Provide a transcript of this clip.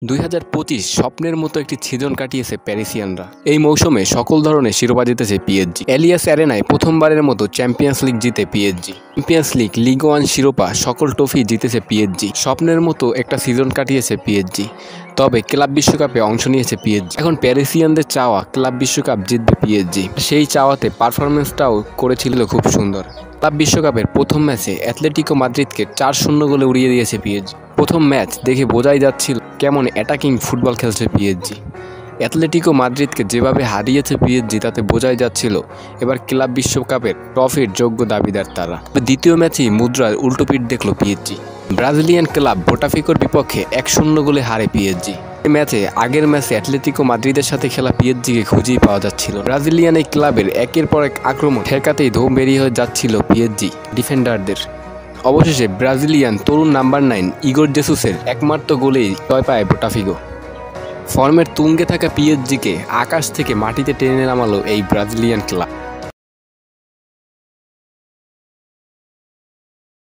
2025 স্বপ্নের মতো একটি সিজন কাটিয়েছে প্যারিসিয়ানরা। এই মৌসুমে সকল ধরনের শিরোপা জিতেছে পিএসজি। এলিয়াস অ্যারেনায় প্রথমবারের মতো চ্যাম্পিয়ন্স লিগ জিতে PSG. Champions league, league one শিরোপা, সকল ট্রফি জিতেছে পিএসজি। স্বপ্নের মতো একটা সিজন কাটিয়েছে পিএসজি। তবে ক্লাব বিশ্বকাপে অংশ নিয়েছে পিএসজি। এখন প্যারিসিয়ানদের চাওয়া ক্লাব বিশ্বকাপ জিতবে পিএসজি। সেই চাওয়াতে পারফরমেন্সটাও করেছিল খুব সুন্দর। ক্লাব বিশ্বকাপের প্রথম ম্যাচে অ্যাথলেটিকো মাদ্রিদকে 4-0 গোলে উড়িয়ে দিয়েছে পিএসজি। প্রথম ম্যাচ দেখে বোঝাই যাচ্ছিল কেমন অ্যাটাকিং ফুটবল খেলছে পিএসজি। অ্যাথলেটিকো মাদ্রিদকে যেভাবে হারিয়েছে পিএসজি তাতে বোঝাই যাচ্ছিল এবার ক্লাব বিশ্বকাপের ট্রফির যোগ্য দাবিদার তারা। দ্বিতীয় ম্যাচেই মুদ্রার উল্টোপিঠ দেখল পিএসজি। ব্রাজিলিয়ান ক্লাব বোটাফিকোর বিপক্ষে 1-0 গোলে হারে পিএসজি। আগের ম্যাচে অ্যাথলেটিকো মাদ্রিদের সাথে খেলা পিএসজিকে খুঁজেই পাওয়া যাচ্ছিল। ব্রাজিলিয়ান এই ক্লাবের একের পর এক আক্রমণ ঠেকাতেই ধোম বেরিয়ে হয়ে যাচ্ছিল পিএসজি ডিফেন্ডারদের। অবশেষে ব্রাজিলিয়ান তরুণ নাম্বার 9 ইগোর জেসুসের একমাত্র গোলেই জয় পায় বোটাফিগো। ফর্মের তুঙ্গে থাকা পিএসজিকে আকাশ থেকে মাটিতে টেনে নামালো এই ব্রাজিলিয়ান ক্লাব।